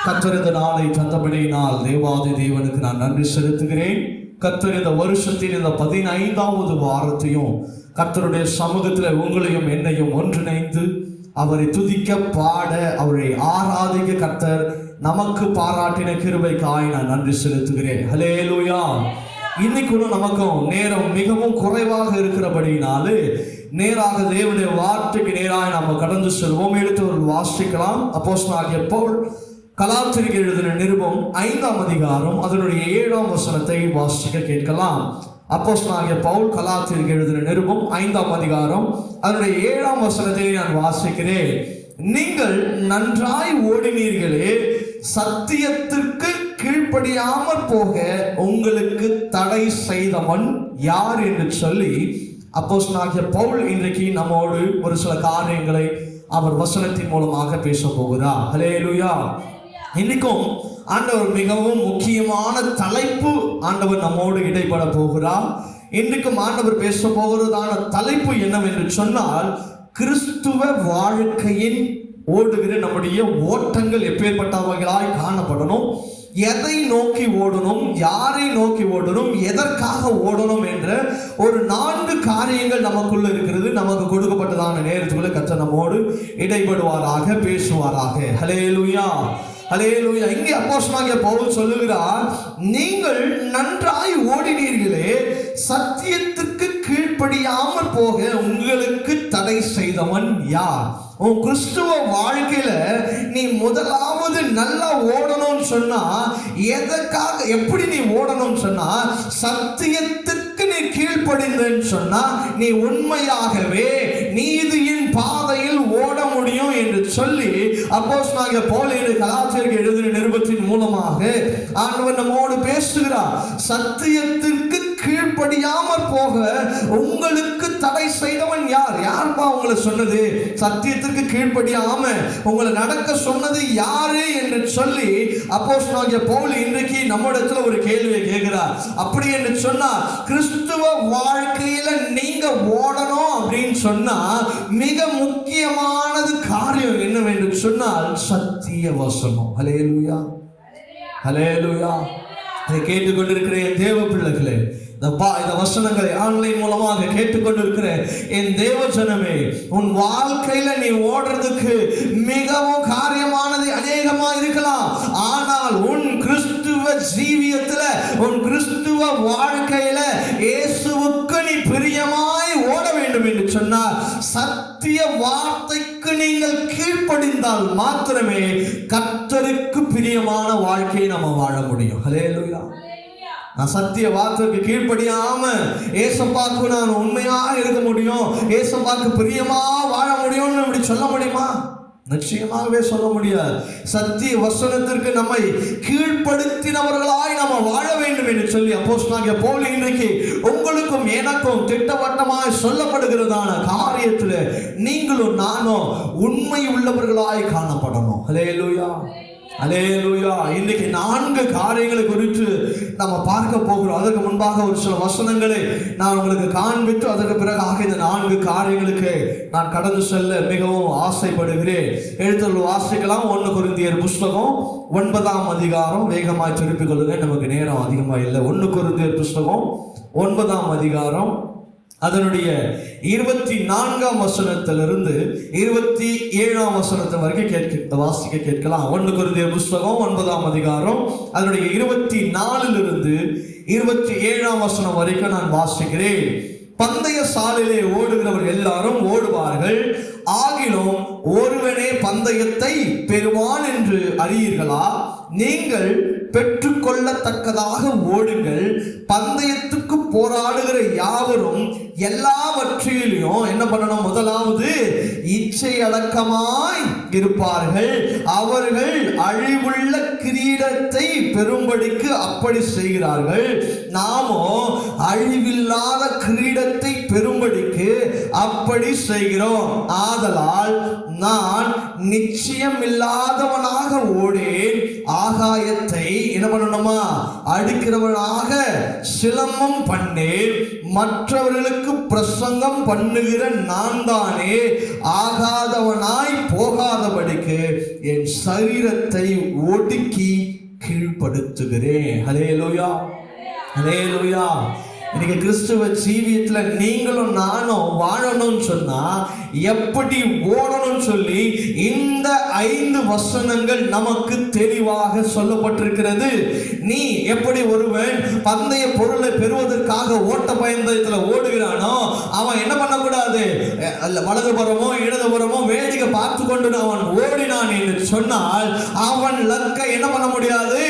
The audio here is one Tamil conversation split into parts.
கர்த்தர் இந்த நாளை தந்தபடியினால் தேவாதி தேவனுக்கு நான் நன்றி செலுத்துகிறேன். கர்த்தர் இந்த வருஷத்தின் இந்த 15வது வாரத்தையும் கர்த்தருடைய சமூகத்தில் உங்களையும் என்னையும் ஒன்றிணைந்து அவரை துதிக்க பாட அவரை ஆராதிக்க கர்த்தர் நமக்கு பாராட்டின கிருபைக்காய் நான் நன்றி செலுத்துகிறேன். ஹல்லேலூயா. இன்னைக்கு நமக்கும் நேரம் மிகவும் குறைவாக இருக்கிறபடினாலே நேராக தேவனுடைய வார்த்தைக்கு நேராக நம்ம கடந்து செல்வோம். எடுத்து ஒரு வாசிக்கலாம். அப்போஸ்தலனாகிய பவுல் கலாத்தியருக்கு எழுதின நிருபம் 5ஆம் அதிகாரம் அதனுடைய 7ஆம் வசனத்தை வாசிக்க கேட்கலாம். அப்போஸ்தலனாகிய பவுல் கலாத்தியருக்கு எழுதின நிருபம் 5ஆம் அதிகாரம் அதனுடைய 7ஆம் வசனத்தை நான் வாசிக்கிறேன். நீங்கள் நன்றாய் ஓடினீர்களே, சத்தியத்திற்கு கீழ்ப்படியாமற் போக உங்களுக்கு தடை செய்தவன் யார் என்று சொல்லி அப்போஸ்தலனாகிய பவுல் இன்றைக்கு நம்மோடு ஒரு சில காரியங்களை அவர் வசனத்தின் மூலமாக பேச போகிறார். ஹல்லேலூயா. இன்னைக்கும் ஆண்டவர் மிகவும் முக்கியமான தலைப்பு ஆண்டவர் நம்மோடு இடைப்பட போகிறார். இன்றைக்கும் ஆண்டவர் பேச போகிறதான தலைப்பு என்னவென்று சொன்னால், கிறிஸ்துவ வாழ்க்கையின் ஓடுகிற நம்முடைய ஓட்டங்கள் எப்பேற்பட்டவர்களாய் காணப்படணும், எதை நோக்கி ஓடணும், யாரை நோக்கி ஓடணும், எதற்காக ஓடணும் என்ற ஒரு 4 காரியங்கள் நமக்குள்ள இருக்கிறது. நமக்கு கொடுக்கப்பட்டதான நேரத்துக்குள்ள கர்த்தர் நம்மோடு இடைபடுவாராக, பேசுவாராக. ஹல்லேலூயா, ஹல்லேலூயா. இங்கே அப்போஸ்தலனாகிய பவுல் சொல்லுகிறார், நீங்கள் நன்றாய் ஓடினீர்களே, சத்தியத்துக்கு கீழ்ப்படியாமல் போக உங்களுக்கு தடை செய்தவன் யார்? உன் கிறிஸ்துவ வாழ்க்கையில நீ முதலாவது நல்லா ஓடணும்னு சொன்னா, எதற்காக எப்படி நீ ஓடணும்னு சொன்னா, சத்தியத்திற்கு நீ கீழ்ப்படிந்தன்னு சொன்னா நீ உண்மையாகவே நீதியின் பாதையில் ஓட முடியும் என்று சொல்லி அப்போஸ்தலனாகிய பவுல் கலாத்தியருக்கு எழுதின நிருபத்தின் மூலமாக ஆண்டவர் நம்மோடு பேசுகிறார். சத்தியத்திற்கு கீழ்ப்படியாமற் போக உங்களுக்கு தடை செய்தவன் யார்? யார்ப்பா உங்களை சொன்னது? சத்தியத்திற்கு கீழ்ப்படியாம உங்களை நடக்க சொன்னது யாரு என்று சொல்லி அப்போஸ்தலனாகிய பவுல் இன்றைக்கு நம்மிடத்துல ஒரு கேள்வியை கேட்கிறார். அப்படி என்று சொன்னா, கிறிஸ்துவ வாழ்க்கையில நீங்க ஓடணும் அப்படின்னு சொன்னா மிக முக்கியமானது காரியம் என்னவென்று சொன்னால் சத்திய வசனம். ஹல்லேலூயா, ஹல்லேலூயா. இதை கேட்டுக்கொண்டிருக்கிற என் தேவ பிள்ளைகளே, இந்த வசனங்களை ஆன்லைன் மூலமாக கேட்டுக்கொண்டிருக்கிற என் தேவ ஜனமே, உன் வாழ்க்கையில நீ ஓடுறதுக்கு மிகவும் காரியமானது அநேகமா இருக்கலாம். ஆனால் உன் கிறிஸ்துவ ஜீவியத்துல, உன் கிறிஸ்துவ வாழ்க்கையில இயேசுவுக்கு நீ பிரியமாய் ஓட வேண்டும் என்று சொன்னார். சத்திய வார்த்தைக்கு நீங்கள் கீழ்ப்படிந்தால் மாத்திரமே கர்த்தருக்கு பிரியமான வாழ்க்கையை நம்ம வாழ முடியும். ஹல்லேலூயா. நான் சத்திய வார்த்தைக்கு கீழ்ப்படியாம ஏசப்பாக்கு நான் உண்மையா இருக்க முடியும், ஏசப்பாக்கு பிரியமா வாழ முடியும்னு அப்படி சொல்ல முடியுமா? நிச்சயமாகவே சொல்ல முடியாது. சத்திய வசனத்திற்கு நம்மை கீழ்ப்படுத்தினவர்களாய் நம்ம வாழ வேண்டும் என்று சொல்லி அப்போஸ்தலனாகிய பவுல் இன்றைக்கு உங்களுக்கும் எனக்கும் திட்டவட்டமாய் சொல்லப்படுகிறதான காரியத்தில் நீங்களும் நானும் உண்மை உள்ளவர்களாய் காணப்படணும். ஹல்லேலூயா, ஹல்லேலூயா. இன்னைக்கு 4 காரியங்களை குறித்து நம்ம பார்க்க போகிறோம். அதற்கு முன்பாக ஒரு சில வசனங்களை நான் உங்களுக்கு காண்பித்து அதற்கு பிறகு இந்த 4 காரியங்களுக்கு நான் கடந்து செல்ல மிகவும் ஆசைப்படுகிறேன். எழுத்துள்ள வாசிக்கலாம். 1 கொரிந்தியர் புஸ்தகம் 9ஆம் அதிகாரம். வேகமாய் திருப்பிக் கொள்ளுங்க, நமக்கு நேரம் அதிகமாக இல்லை. 1 கொரிந்தியர் புஸ்தகம் 9ஆம் அதிகாரம் அதனுடைய 24ஆம் வசனத்திலிருந்து 27ஆம் வசனத்தை வரைக்கும் வாசிக்க கேட்கலாம். 1 கொரிந்தியர் புஸ்தகம் 9ஆம் அதிகாரம் அதனுடைய 24லிருந்து 27ஆம் வசனம் வரைக்கும் நான் வாசிக்கிறேன். பந்தய சாலையிலே ஓடுகிறவர் எல்லாரும் ஓடுவார்கள், ஆகிலும் ஒருவனே பந்தயத்தை பெறுவான் என்று அறியீர்களா? நீங்கள் பெற்றுக்கொள்ளத்தக்கதாக ஓடுங்கள். பந்தயத்துக்கு போராடுகிற யாவரும் எல்லாவற்றிலும் என்ன பண்ணணும்? முதலாவது இச்சை அடக்கமாய் இருப்பார்கள். அவர்கள் அழிவுள்ள கிரீடத்தை பெறும்படிக்கு அப்படி செய்கிறார்கள். நாமோ அழிவில்லாத கிரீடத்தை பெறும்படிக்கு அப்படி செய்கிறோம். ஆதலால் நான் நிச்சயம் இல்லாதவனாக ஓடேன், ஆகாயத்தை என்ன பண்ணணுமா? அடிக்கிறவனாக சிலம்பம் பண்ணி மற்றவர்களுக்கு பிரசங்கம் பண்ணுகிற நான் தானே ஆகாதவனாய் போகாதபடிக்கு என் சரீரத்தை ஒடுக்கி கீழ்ப்படுத்துகிறேன். ஹல்லேலூயா, ஹல்லேலூயா. இன்னைக்கு கிறிஸ்துவ ஜீவியத்துல நீங்களும் நானும் வாழணும்னு சொன்னா எப்படி ஓடணும்னு சொல்லி இந்த 5 வசனங்கள் நமக்கு தெளிவாக சொல்லப்பட்டிருக்கிறது. நீ எப்படி ஒருவன் பந்தய பொருளை பெறுவதற்காக ஓட்ட பந்தயத்துல ஓடுகிறானோ அவன் என்ன பண்ணக்கூடாது? வலதுபுறமோ இடதுபுறமோ வேடிக்கை பார்த்து கொண்டு அவன் ஓடினான் என்று சொன்னால் அவன் லக்கை என்ன பண்ண முடியாது?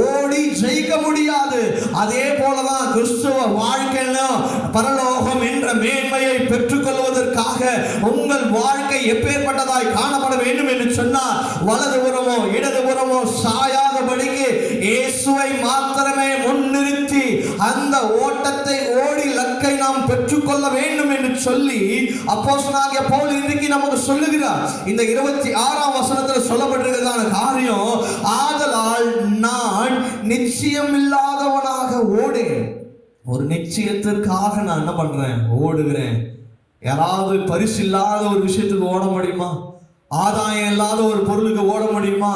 ஓடி ஜெயிக்க முடியாது. அதே போலதான் கிறிஸ்துவ வாழ்க்கையிலும் பரலோகம் என்ற மேன்மையை பெற்றுக் கொள்வதற்காக உங்கள் வாழ்க்கை எப்பேற்பட்டதாய் காணப்பட வேண்டும் என்று சொன்னால் வலதுபுறமோ இடதுபுறமோ சாயாதபடிக்கு இயேசுவை மாத்திரமே முன்னிறுத்தி அந்த ஓட்டத்தை ஓடி லக்கை நாம் பெற்றுக்கொள்ள வேண்டும் என்று சொல்லி அப்போஸ்தலனாகிய பவுல் இன்றைக்கு நமக்கு சொல்லுகிறார். இந்த 26ஆம் வசனத்தில் சொல்லப்பட்டிருக்கிறதான காரியம், ஆதலால் நான் நிச்சயம் இல்லாதவனாக ஓடேன். ஒரு நிச்சயத்திற்காக நான் என்ன பண்றேன்? ஓடுகிறேன். யாராவது பரிசு இல்லாத ஒரு விஷயத்துக்கு ஓட முடியுமா? ஆதாயம் இல்லாத ஒரு பொருளுக்கு ஓட முடியுமா?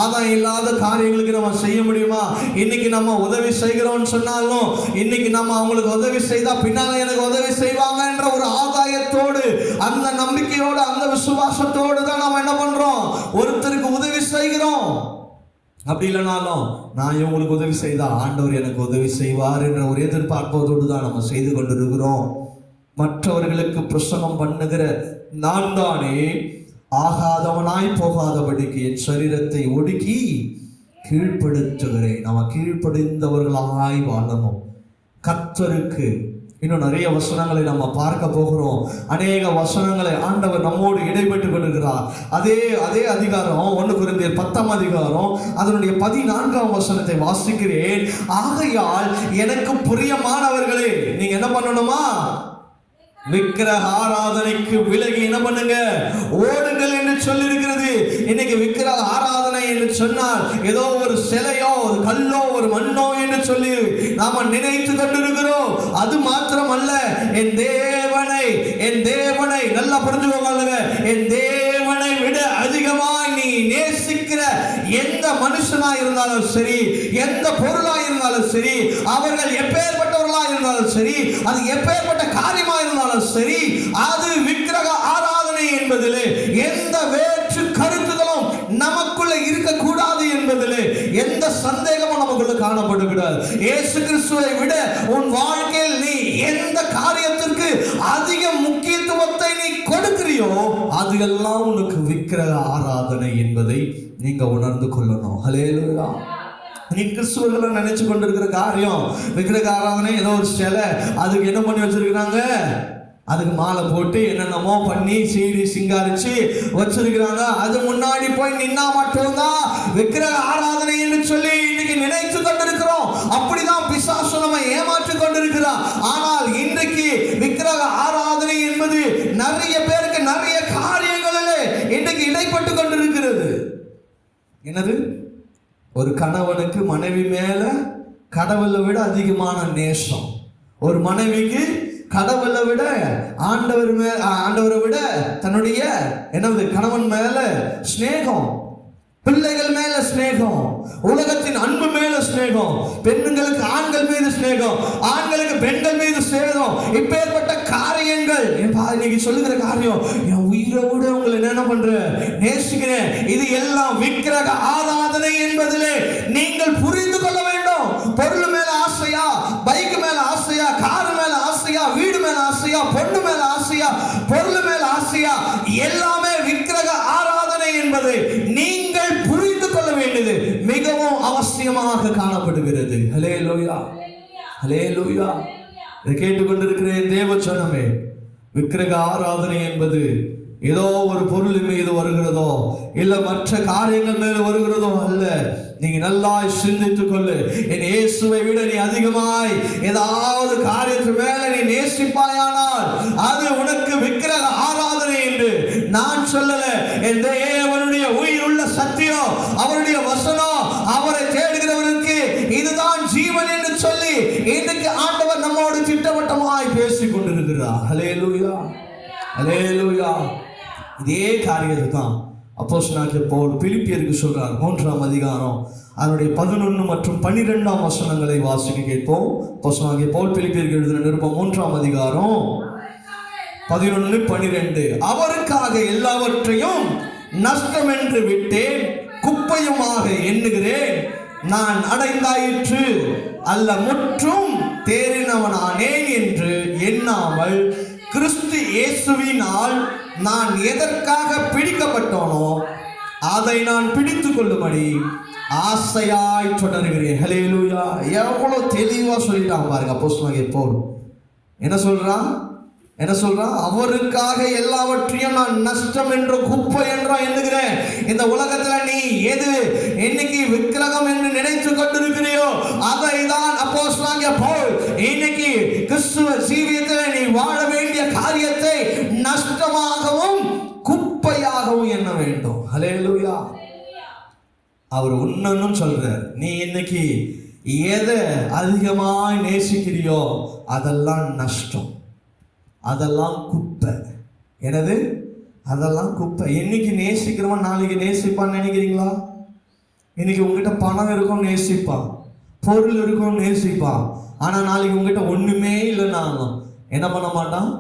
ஆதாயம் இல்லாத காரியங்களுக்கு நம்ம செய்ய முடியுமா? இன்னைக்கு நம்ம உதவி செய்கிறோம்னு சொன்னாலும் இன்னைக்கு நம்ம அவங்களுக்கு உதவி செய்தா பின்னால எனக்கு உதவி செய்வாங்க என்ற ஒரு ஆதாயத்தோடு, அந்த நம்பிக்கையோடு, அந்த விசுவாசத்தோடு தான் நம்ம என்ன பண்றோம்? ஒருத்தருக்கு உதவி செய்கிறோம். அப்படி இல்லைனாலும் நான் இவங்களுக்கு உதவி செய்தா ஆண்டவர் எனக்கு உதவி செய்வார் என்ற ஒரு எதிர்பார்ப்பதோடு தான் நம்ம செய்து கொண்டிருக்கிறோம். மற்றவர்களுக்கு பிரசங்கம் பண்ணுகிற நான் தானே ஆகாதவனாய் போகாதபடிக்கு என் சரீரத்தை ஒடுக்கி கீழ்ப்படுத்துகிறேன். நம்ம கீழ்ப்படிந்தவர்களாய் வாழணும். கர்த்தருக்கு இன்னும் நிறைய வசனங்களை நம்ம பார்க்க போகிறோம். அநேக வசனங்களை ஆண்டவர் நம்மோடு இடைப்பட்டு கொண்டிருக்கிறார். அதே அதிகாரம் 1 கொரிந்தியர் 10ஆம் அதிகாரம் அதனுடைய 14ஆம் வசனத்தை வாசிக்கிறேன். ஆகையால் எனக்கு பிரியமானவர்களே, நீங்க என்ன பண்ணணுமா? விக்கிரக ஆராதனைக்கு விலகி என்ன பண்ணுங்க? ஓடுங்கள் என்று சொல்லி இருக்கிறது. இன்னைக்கு விக்கிரக ஆராதனை என்று சொன்னால் ஏதோ ஒரு சிலையோ ஒரு கல்லோ ஒரு மண்ணோ என்று சொல்லி நாம நினைத்து கொண்டிருக்கிறோம். அது மாத்திரம் அல்ல, என் தேவனை நல்லா புரிஞ்சுக்கோங்க. என் தேவனை விட அதிகமாய் நீ நேசிக்கிற எந்த மனுஷனா இருந்தாலும் சரி, எந்த பொருளா இருந்தாலும் சரி, அவர்கள் எப்பேற்பட்டவர்களா இருந்தாலும் சரி, அது எப்பேற்பட்ட காரியமா இருந்தாலும் சரி, அது விக்கிரக ஆராதனை என்பதிலே எந்த வேற்று கருத்துகளும் நமக்குள்ள இருக்கக்கூடாது என்பதிலே எந்த சந்தேகமும் நமக்குள்ள காணப்படக்கூடாது. இயேசு கிறிஸ்துவை விட உன் வாழ்க்கையில் நீ எந்த காரியத்திற்கு அதிக முக்கியத்துவத்தை நீ கொடுக்கிறியோ அது எல்லாம் உனக்கு விக்கிரக ஆராதனை என்பதை நீங்க உணர்ந்து கொள்ளணும். ஹல்லேலூயா. நீ கிறிஸ்துவர்களை நினைச்சு கொண்டிருக்கிற காரியம் விக்கிரக ஆராதனை, ஏதோ ஒரு சிலை, அதுக்கு என்ன பண்ணி வச்சிருக்கிறாங்க? அதுக்கு மாலை போட்டு என்னென்னமோ பண்ணி சீடி சிங்காரிச்சு வச்சிருக்கிறாங்க. அது முன்னாடி போய் நின்னா மட்டும்தான் விக்கிரக ஆராதனை என்று சொல்லி இன்னைக்கு நினைத்து கொண்டிருக்கிறோம். அப்படிதான் பிசாசு நம்ம ஏமாற்றி கொண்டிருக்கிறான். ஆனால் இன்றைக்கு விக்கிரக ஆராதனை என்பது நிறைய பேருக்கு நிறைய காரியங்களிலே இன்றைக்கு இடைப்பட்டு கொண்டிருக்கிறது. என்னது? ஒரு கணவனுக்கு மனைவி மேல கடவுளை விட அதிகமான நேசம், ஒரு மனைவிக்கு கடவுளை விட ஆண்டவரை விட தன்னுடைய என்னது கணவன் மேல ஸ்நேகம், பிள்ளைகள் மேல ஸ்நேகம், உலகத்தின் அன்பு மேல ஸ்நேகம், பெண்களுக்கு ஆண்கள் மீது ஸ்நேகம், ஆண்களுக்கு பெண்கள் மீது ஸ்நேகம். இப்பேற்பட்ட காரியங்கள் இன்னைக்கு சொல்லுகிற காரியம், என் உயிரோடு உங்களை என்ன பண்ற? நேசிக்கிறேன். இது எல்லாம் விக்கிரக ஆராதனை என்பதிலே நீங்கள் புரிந்து கொள்ள வேண்டும். பொருள் மேல ஆசையா, பைக் மேல ஆசையா, கார் மேல ஆசையா, வீடு மேல ஆசையா, பொண்ணு மேல ஆசையா, பொருள் மேல ஆசையா, எல்லாமே விக்கிரக ஆராதனை என்பதை நீங்கள் புரிந்து கொள்ள வேண்டியது மிகவும் அவசியமாக காணப்படுகிறது. ஹல்லேலூயா, ஹல்லேலூயா. இதை கேட்டுக்கொண்டிருக்கிற தேவ ஜனமே, விக்கிரக ஆராதனை என்பது ஏதோ ஒரு பொருள் மீது வருகிறதோ இல்ல மற்ற காரியங்கள் மேல வருகிறதோ அல்ல. நீங்க நல்லா சிந்தித்துக் கொள்ளு. என் இயேசுவை விட நீ அதிகமாய் ஏதாவது காரியத்து மேல நீ நேசிப்பாயானால் அது உனக்கு விக்கிரக ஆராதனை என்று நான் சொல்லல. என் தேவனுடைய உயிர் உள்ள சத்தியம், அவருடைய வசனம் அல்லேலூயா. இதே காரியத்தை தான் அப்போஸ்தலனாகிய பவுல் பிலிப்பியருக்கு சொல்றார். 3ஆம் அதிகாரம் அதனுடைய 11 மற்றும் 12ஆம் வசனங்களை வாசிக்க கேட்போம். அப்போஸ்தலனாகிய பவுல் பிலிப்பியருக்கு எழுதின நிருபம் 3ஆம் அதிகாரம் 11, 12. அவருக்காக எல்லாவற்றையும் நஷ்டம் என்று விட்டேன், குப்பையுமாக எண்ணுகிறேன். நான் அடைந்தாயிற்று அல்ல, முற்றும் தேறினவனானேன் என்று எண்ணாமல் கிறிஸ்து இயேசுவினால் நான் எதற்காக பிடிக்கப்பட்டோனோ அதை நான் பிடித்துக் கொள்ளும்படி ஆசையாய் தொடர்கிறேன். ஹல்லேலூயா. எவ்வளவு தெளிவா சொல்லிட்டான் பாருங்க அப்போஸ்தலனாகிய பவுல். என்ன சொல்றான்? அவருக்காக எல்லாவற்றையும் நான் நஷ்டம் என்றோ குப்பை என்றோ எண்ணுகிறேன். இந்த உலகத்துல நீ எது இன்னைக்கு விக்கிரகம் என்று நினைத்து கொண்டிருக்கிறியோ அதை தான் அப்போஸ்தலனாகிய பவுல் இன்னைக்கு கிறிஸ்துவ ஜீவியத்தில் நீ வாழ வேண்டிய காரியத்தை நஷ்டமாகவும் குப்பையாகவும் எண்ண வேண்டும். ஹல்லேலூயா. அவர் இன்னும் சொல்றார், நீ இன்னைக்கு எதை அதிகமாய் நேசிக்கிறியோ அதெல்லாம் நஷ்டம், அதெல்லாம் குப்பை. என்னது? அதெல்லாம் குப்பை. இன்னைக்கு நேசிக்கிறவன் நாளைக்கு நேசிப்பான்னு நினைக்கிறீங்களா? இன்னைக்கு உங்ககிட்ட பணம் இருக்கும் நேசிப்பான், பொருள் இருக்கும் நேசிப்பான். ஆனால் நாளைக்கு உங்ககிட்ட ஒன்றுமே இல்லைனாலும் என்ன பண்ண மாட்டான்?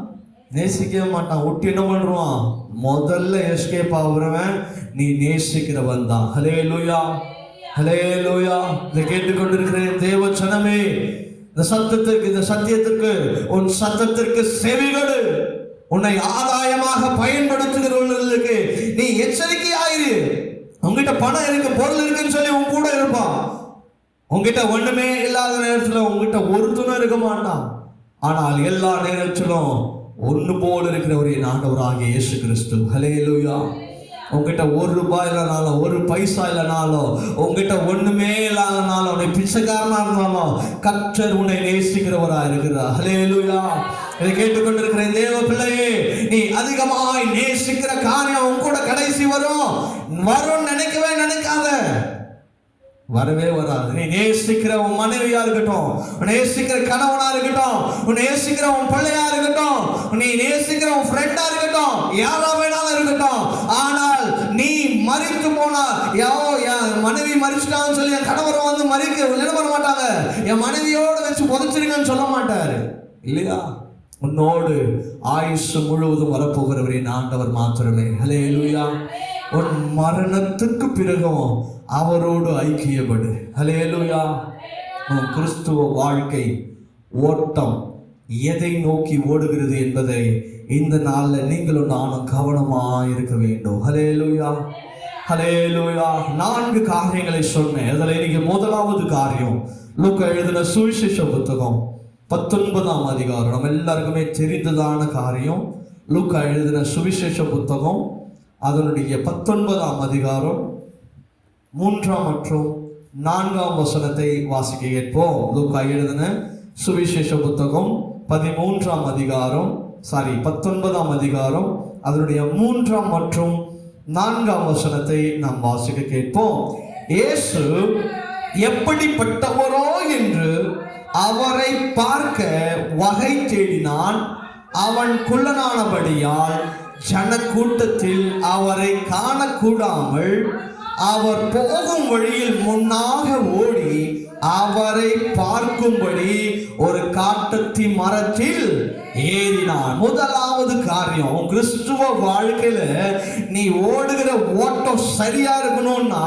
நேசிக்கவே மாட்டான். ஒட்டி என்ன பண்ணுவான்? முதல்ல எஸ்கேப் ஆகுறவன் நீ நேசிக்கிறவன் தான். ஹல்லேலூயா, ஹல்லேலூயா. இதை கேட்டுக்கொண்டிருக்கிற தேவ ஜனமே, இந்த சத்தியத்திற்கு உன் சத்தத்திற்கு செவிகொடு. உன்னை ஆதாயமாக பயன்படுத்துகிறவர்களுக்கு நீ எச்சரிக்கையாயிரு. உங்ககிட்ட பணம் இருக்கு, பொருள் இருக்குன்னு சொல்லி உன் கூட இருப்பான். உங்ககிட்ட ஒண்ணுமே இல்லாத நேரத்தில் உங்ககிட்ட ஒருத்தனும் இருக்க மாட்டான். ஆனால் எல்லா நேரத்திலும் ஒன்று போல இருக்கிற ஒரு ஆண்டவராகிய இயேசு கிறிஸ்து. ஹல்லேலூயா. உங்ககிட்ட ₹1 இல்லைனாலும், ஒரு பைசா இல்லைனாலும், உங்ககிட்ட ஒண்ணுமே இல்லாதனாலும், உன்னை பிச்சைக்காரனா இருந்தாலும் கர்த்தர் உன்னை நேசிக்கிறவரா இருக்கிறார். ஹல்லேலூயா. இதை கேட்டுக்கொண்டிருக்கிற தேவ பிள்ளையே, நீ அதிகமாய் நேசிக்கிற காரியம் உன் கூட கடைசி வரும் நினைக்காத, வரவே வராது. நீ நேசிக்கிற உன் மனைவியா இருக்கட்டும், நேசிக்கிற கணவனா இருக்கட்டும், நேசிக்கிற உன் பிள்ளையா இருக்கட்டும், நீ நேசிக்கிற உன் ஃப்ரெண்டா இருக்கட்டும், யாரா வேணாலும் இருக்கட்டும். ஆனால் நீ மரித்து போனா, என் மனைவி மரிச்சிட்டான்னு சொல்லி என் கணவரை வந்து மறிக்க என்ன பண்ண மாட்டாங்க, என் மனைவியோடு வச்சு புதைச்சிருங்கன்னு சொல்ல மாட்டாரு இல்லையா? உன்னோடு ஆயுசு முழுவதும் வரப்போகிறவரின் ஆண்டவர் மாத்திரமே. ஹல்லேலூயா. உன் மரணத்துக்கு பிறகும் அவரோடு ஐக்கியப்படு. ஹல்லேலூயா. உன் கிறிஸ்துவ வாழ்க்கை ஓட்டம் எதை நோக்கி ஓடுகிறது என்பதை இந்த நாளில் நீங்களும் நானும் கவனமாக இருக்க வேண்டும். ஹல்லேலூயா, ஹல்லேலூயா. 4 காரியங்களை சொன்னேன். அதில் இன்னைக்கு முதலாவது காரியம் லூக்கா எழுதின சுவிசேஷ புத்தகம் 19ஆம் அதிகாரம். நம்ம எல்லாருக்குமே தெரிந்ததான காரியம். லூக்கா எழுதின சுவிசேஷ புத்தகம் அதனுடைய 19ஆம் அதிகாரம் 3 மற்றும் 4 வசனத்தை வாசிக்க கேட்போம். லூக்கா எழுதின சுவிசேஷ புத்தகம் 19ஆம் அதிகாரம் அதனுடைய 3 மற்றும் 4 வசனத்தை நாம் வாசிக்க கேட்போம். இயேசு எப்படிப்பட்டவரோ என்று அவரை பார்க்க வகை தேடினான். அவன் குள்ளனானபடியால் ஜனக்கூட்டத்தில் அவரை காணக்கூடாமல் அவர் போகும் வழியில் முன்னாக ஓடி அவரை பார்க்கும்படி ஒரு காட்டத்தி மரத்தில் ஏறினான். முதலாவது காரியம், கிறிஸ்துவ வாழ்க்கையில நீ ஓடுகிற ஓட்டம் சரியா இருக்கணும்னா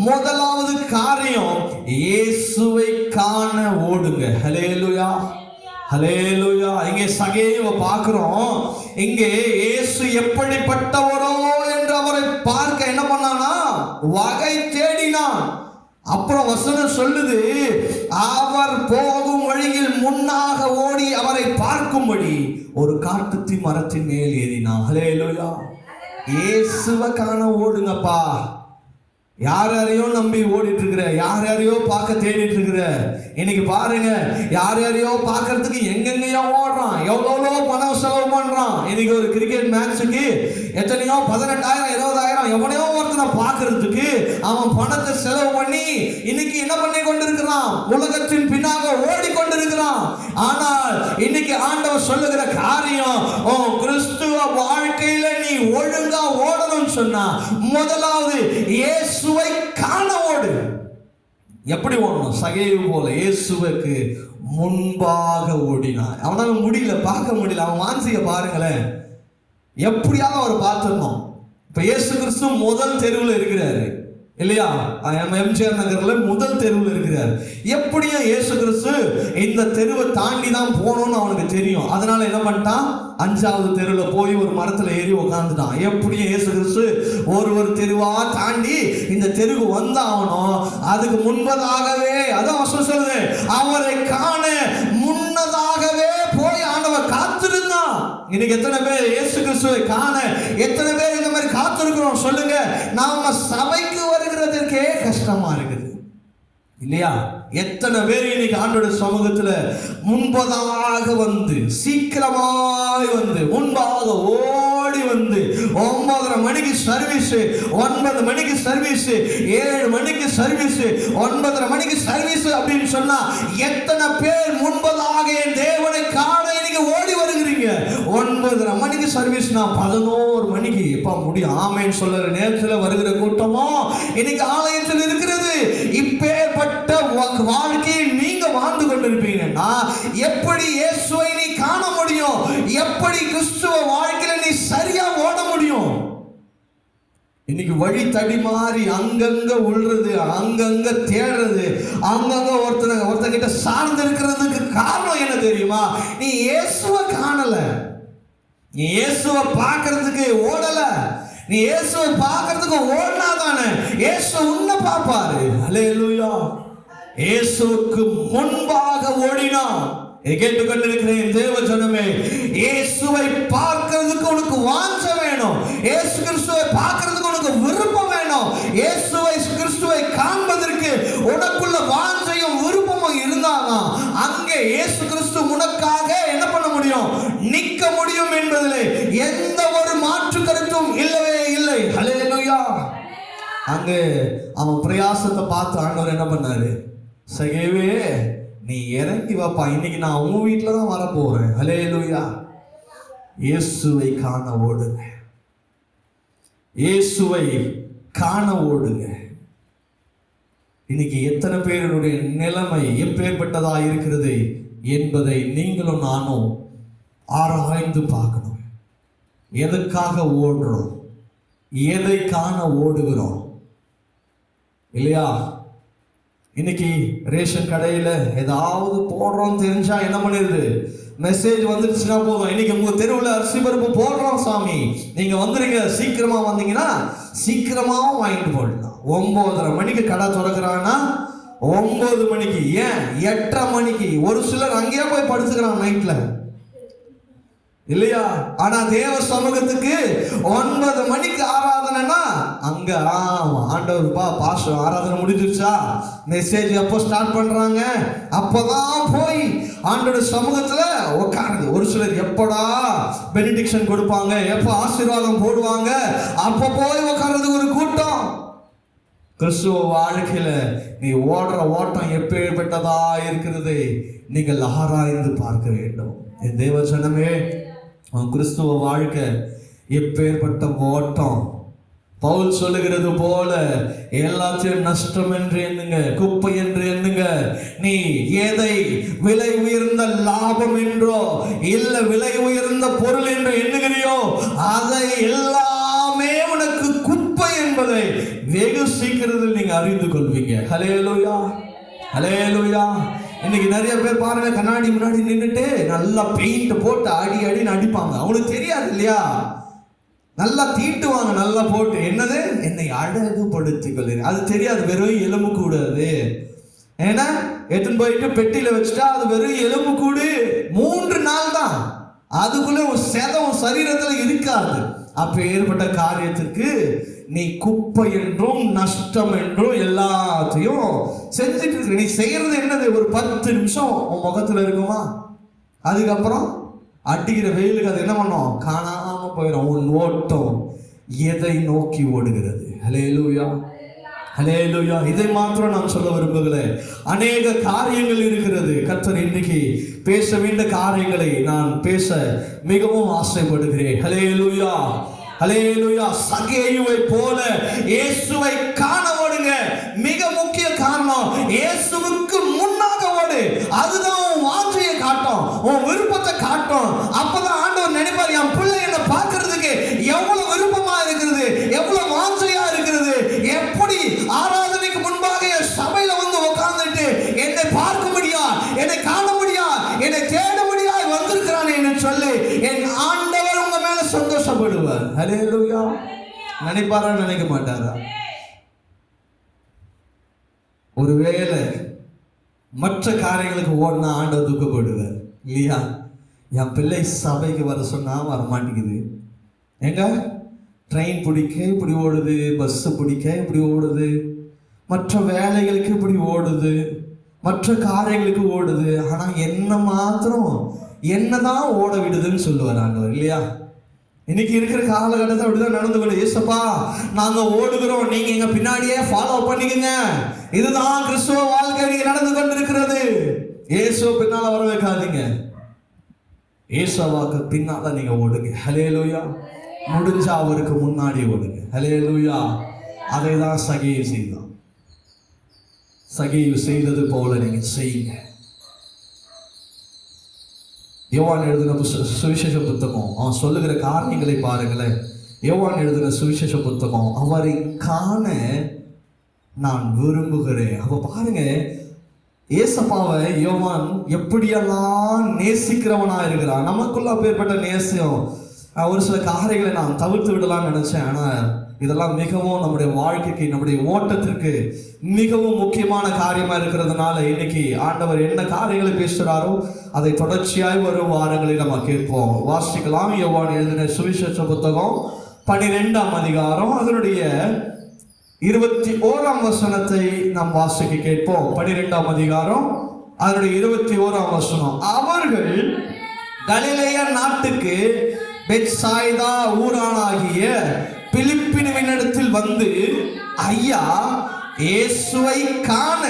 முதலாவது காரியம் இயேசுவை காண ஓடுங்க. ஹல்லேலூயா, ஹல்லேலூயா. இங்கே சகேவ பார்க்கிறோம். இங்கே இயேசு எப்படிப்பட்டவரோ என்று அவரை பார்க்க என்ன பண்ணானா? வகை தேடினான். அப்புறம் வசனம் சொல்லுது, அவர் போகும் வழியில் முன்னாக ஓடி அவரை பார்க்கும்படி ஒரு காட்டுத்தி மரத்தின் மேல் ஏறினான். ஹல்லேலூயா. இயேசுவை காண ஓடுங்கப்பா. யார் யாரையோ நம்பி ஓடிட்டு இருக்கிற, யார் யாரையோ பார்க்க தேடிட்டு இருக்கிற. இன்னைக்கு பாருங்க, யார் யாரையோ பார்க்கறதுக்கு எங்கெங்கயோ ஓடுறான், எவ்வளோ பணம் செலவு பண்றான். இன்னைக்கு ஒரு கிரிக்கெட் மேட்சுக்கு எத்தனையோ 18,000 20,000 எவனையோ ஒருத்தனை பார்க்கறதுக்கு அவன் பணத்தை செலவு பண்ணி இன்னைக்கு என்ன பண்ணி கொண்டிருக்கிறான்? உலகத்தின் பின்னாக ஓடிக்கொண்டிருக்கிறான். ஆனால் இன்னைக்கு ஆண்டவர் சொல்லுகிற காரியம், கிறிஸ்துவ வாழ்க்கையில நீ ஒழுங்கா ஓடணும்னு சொன்னா முதலாவது இயேசுவை காண ஓடு. எப்படி ஓடணும்? சகேயு போல இயேசுவுக்கு முன்பாக ஓடினான். அவனால முடியல, பார்க்க முடியல. அவன் மானசீக பாருங்களேன், எப்படியாவது அவர் பார்த்துடணும். இப்ப இயேசு கிறிஸ்து முதல் தெருவில் இருக்கிறாரு இல்லையா? எம்ஜிஆர் நகர்ல முதல் தெருவில் இருக்கிறார். எப்படியும் இயேசு கிறிஸ்து இந்த தெருவை தாண்டி தான் போகணும்னு அவனுக்கு தெரியும். அதனால என்ன பண்ணிட்டான்? 5வது தெருவில் போய் ஒரு மரத்துல ஏறி உட்காந்துட்டான். எப்படியும் இயேசு கிறிஸ்து ஒரு தெருவா தாண்டி இந்த தெருவு வந்தாகணும். அதுக்கு முன்பதாகவே அதான் வசனம் சொல்லுது, அவரை காண முன்னதாகவே போய் ஆண்டவர் காத்திருந்தான். இன்னைக்கு எத்தனை பேர் இயேசு கிறிஸ்துவை காண, எத்தனை பேர் இந்த மாதிரி காத்திருக்கிறோம் சொல்லுங்க? நாம சபைக்கு வருகிறதுக்கே கஷ்டமா இருக்குது இல்லையா? எத்தனை பேர் இன்னைக்கு ஆண்டவருடைய சமூகத்துல முன்பதாக வந்து, சீக்கிரமாய் வந்து, முன்பாக ஓடி வந்து 9:30 மணிக்கு சர்வீஸ், 9 மணிக்கு சர்வீஸ், 7 மணிக்கு சர்வீஸ், 9:30 மணிக்கு சர்வீஸ் அப்படின்னு சொன்னா எத்தனை பேர் முன்பதாக என் தேவனை காண இன்னைக்கு ஓடி வருகிறீங்க? 9:30 மணிக்கு சர்வீஸ்னா 11 மணிக்கு எப்ப முடியும் ஆமேன்னு சொல்ற நேரத்தில் வருகிற கூட்டமோ இன்னைக்கு ஆலயத்தில் இருக்கிறது. இப்பேற்பட்ட வாழ்க்கையை நீங்க வாழ்ந்து கொண்டிருப்பீங்கன்னா எப்படி இயேசுவை நீ காண முடியும்? எப்படி கிறிஸ்துவ வாழ்க்கையில நீ சரியா ஓட முடியும்? இன்னைக்கு வழி தடி மாறி அங்கங்க உள்றது, அங்கங்க தேடுறது, அங்கங்க ஒருத்தங்கிட்ட சார்ந்து இருக்கிறதுக்கு காரணம் என்ன தெரியுமா? நீ இயேசுவை காணல, நீ இயேசுவை பார்க்கறதுக்கு ஓடல. நீ இயேசுவை பார்க்கறதுக்கு ஓடினாதானே இயேசு உன்னை பார்ப்பாரு. அல்லேலூயா. இயேசுவுக்கு முன்பாக ஓடினான். கேட்டுக்கொண்டிருக்கிறேன் தேவ ஜனமே, இயேசுவை பார்க்கிறதுக்கு உனக்கு வாஞ்சை வேணும். இயேசு கிறிஸ்துவை பார்க்கிறதுக்கு உனக்கு விருப்பம் வேணும். இயேசுவை கிறிஸ்துவை காண்பதற்கு உனக்குள்ள வாஞ்சையும் விருப்பமும் இருந்தாதான் அங்கே இயேசு கிறிஸ்து உனக்காக என்ன பண்ண முடியும்? நிற்க முடியும் என்பதிலே எந்த ஒரு மாற்று கருத்தும் இல்லவே இல்லை. ஹல்லேலூயா. அங்கே அவன் பிரயாசத்தை பார்த்து ஆண்டவர் என்ன பண்ணாரு? சகேவே நீ இறங்கி வாப்பா, இன்னைக்கு நான் உன் வீட்டில் தான் வரப்போறேன். ஹல்லேலூயா. இயேசுவை காண ஓடுங்க, இயேசுவை காண ஓடுங்க. இன்னைக்கு எத்தனை பேருடைய நிலைமை எப்பேற்பட்டதா இருக்கிறது என்பதை நீங்களும் நானும் ஆராய்ந்து பார்க்கணும். எதுக்காக ஓடுறோம்? எதை காண ஓடுகிறோம்? இல்லையா? இன்னைக்கு ரேஷன் கடையில் ஏதாவது போடுறோம் தெரிஞ்சா என்ன பண்ணிடுது? மெசேஜ் வந்துருச்சுன்னா போதும், இன்னைக்கு உங்க தெருவில் அரிசி பருப்பு போடுறோம் சாமி, நீங்க வந்துருங்க, சீக்கிரமா வந்தீங்கன்னா சீக்கிரமாவும் வாங்கிட்டு போடலாம். 9:30 மணிக்கு கடை திறக்கிறான்னா 9 மணிக்கு, ஏன் 8:30 மணிக்கு, ஒரு சிலர் அங்கேயே போய் படுத்துக்கிறான் நைட்ல இல்லையா? ஆனா தேவ சமூகத்துக்கு 9 மணிக்கு ஆராதனைனா அங்க ஆண்டவர்ப்பா பாஸ்டர் ஆராதனை முடிஞ்சிருச்சா, மெசேஜ் எப்போ ஸ்டார்ட் பண்றாங்க அப்பதான் போய் ஆண்டோட சமூகத்துல உட்காருது. ஒரு சிலர் எப்படா பெனிடிக்ஷன் கொடுப்பாங்க, எப்போ ஆசீர்வாதம் போடுவாங்க, அப்ப போய் உட்கார்றதுக்கு ஒரு கூட்டம். கிறிஸ்துவ வாழ்க்கையில நீ ஓடுற ஓட்டம் எப்பேற்பட்டதா இருக்கிறது நீங்கள் ஆராய்ந்து பார்க்க வேண்டும். என் தேவ ஜனமே, கிறிஸ்துவ வாழ்க்கை எப்பேற்பட்ட ஓட்டம். பவுல் சொல்லுகிறது போல எல்லாத்தையும் நஷ்டம் என்று எண்ணுங்க, குப்பை என்று எண்ணுங்க. நீ எதை விலை உயர்ந்த லாபம் என்றோ இல்ல விலை உயர்ந்த பொருள் என்று எண்ணுகிறியோ அதை எல்லாமே உனக்கு குப்பை என்பதை வெகு சீக்கிரத்தில் நீங்க அறிந்து கொள்வீங்க. ஹல்லேலூயா, ஹல்லேலூயா. இன்னைக்கு நிறைய பேர் பாருங்க, கண்ணாடி முன்னாடி நின்றுட்டு நல்லா பெயிண்ட் போட்டு அடி அடிப்பாங்க. அவங்களுக்கு தெரியாது இல்லையா? நல்லா தீட்டுவாங்க, நல்லா போட்டு, என்னது என்னை அழகுபடுத்திக் கொள்ளுங்க, அது தெரியாது. வெறும் எலும்பு கூடாது, ஏன்னா எடுத்துன்னு போயிட்டு பெட்டியில வச்சுட்டா அது வெறும் எலும்பு கூடு. 3 நாள் தான், அதுக்குள்ள ஒரு செதம் சரீரத்துல இருக்காது. அப்ப ஏற்பட்ட காரியத்திற்கு நீ குப்பை என்றும் நஷ்டம் என்றும் எல்லாத்தையும் செஞ்சுட்டு இருக்க. நீ செய்யறது என்னது? ஒரு 10 நிமிஷம் உன் முகத்துல இருக்குமா, அதுக்கப்புறம் அடிக்கிற வெயிலுக்கு அது என்ன பண்ணும்? காணாம போயிடும். உன் ஓட்டம் எதை நோக்கி ஓடுகிறது? ஹல்லேலூயா. ஹல்லேலூயா. இதை மாத்திரம் நான் சொல்ல விரும்புகிறேன். அநேக காரியங்கள் இருக்கிறது. கர்த்தர் இன்னைக்கு பேச வேண்டிய காரியங்களை நான் பேச மிகவும் ஆசைப்படுகிறேன். ஹல்லேலூயா, ஹல்லேலூயா. சகேயுவை போல இயேசுவை காண ஓடுங்க. மிக முக்கிய காரணம், இயேசுவுக்கு முன்னாக ஓடு. அதுதான் உன் வாஞ்சையை காட்டும், உன் விருப்பத்தை காட்டும். அப்பதான் ஆண்டவர் நினைப்பார், என் பிள்ளை என்னை பார்க்கிறதுக்கு எவ்வளவு விருப்பமா இருக்கிறது, எவ்வளவு வாஞ்சையா இருக்கிறது. எப்படி ஆராதனைக்கு முன்பாக என் சபையில வந்து உட்கார்ந்துட்டு என்னை பார்க்க முடியா, என்னை காண முடியா, என்னை தேட முடியா வந்திருக்கிறானே என்று சொல்லி என் ஆண்டவர் உங்க மேல சந்தோஷப்படுவார். ஹல்லேலூயா. நினைப்பாரா, நினைக்க மாட்டாரா? ஒருவேளை மற்ற காரியங்களுக்கு ஓடினா ஆண்டவர் துக்கப்படுவார் இல்லையா? என் பிள்ளை சபைக்கு வர சொன்னா வர மாட்டேங்குது. எங்க ட்ரெயின் பிடிக்க இப்படி ஓடுது, பஸ்ஸு பிடிக்க இப்படி ஓடுது, மற்ற வேலைகளுக்கு இப்படி ஓடுது, மற்ற காரியங்களுக்கு ஓடுது. ஆனா என்ன மாத்திரம் என்னதான் ஓட விடுதுன்னு சொல்லுவார் ஆண்டவர் இல்லையா? இன்னைக்கு இருக்கிற காலகட்டத்தில் அப்படிதான் நடந்து கொண்டு, ஏசப்பா நாங்க ஓடுகிறோம், நீங்க எங்க பின்னாடியே ஃபாலோ பண்ணிக்கங்க. இதுதான் கிறிஸ்துவ வாழ்க்கை நீங்க நடந்து கொண்டிருக்கிறது. இயேசுவை பின்னால வர வைக்காதீங்க, இயேசுவாக்கு பின்னால நீங்க ஓடுங்க. ஹல்லேலூயா. முடிஞ்சா அவருக்கு முன்னாடி ஓடுங்க. ஹல்லேலூயா. அதை தான் சகேயு செய்தான். சகேயு செய்தது போல நீங்க செய்யுங்க. யோவான் எழுதின சுவிசேஷ புத்தகம், அவன் சொல்லுகிற காரியங்களை பாருங்களேன். யோவான் எழுதின சுவிசேஷ புத்தகம், அவரை காண நான் விரும்புகிறேன். அப்ப பாருங்க, ஏசப்பாவை யோவான் எப்படியெல்லாம் நேசிக்கிறவனா இருக்கிறான். நமக்குள்ள அப்பேற்பட்ட நேசம். ஒரு சில காரியங்களை நான் தவிர்த்து விடலாம்னு நினைச்சேன். ஆனா இதெல்லாம் மிகவும் நம்முடைய வாழ்க்கைக்கு, நம்முடைய ஓட்டத்திற்கு மிகவும் முக்கியமான காரியமா இருக்கிறதுனால இன்னைக்கு ஆண்டவர் என்ன காரியங்களை பேசுகிறாரோ அதை தொடர்ச்சியாய் வரும் வாரங்களில் நம்ம கேட்போம். வாசிக்கலாம். யோவான் எழுதின சுவிசேஷ புத்தகம் 12ஆம் அதிகாரம் அதனுடைய 21ஆம் வசனத்தை நாம் வாசிக்க கேட்போம். 12ஆம் அதிகாரம் அதனுடைய 21ஆம் வசனம். அவர்கள் கலிலேயா நாட்டுக்கு பெத்சாய்தா ஊரானாகிய பிலிப்பினிடத்தில் வந்து, ஐயா இயேசுவை காண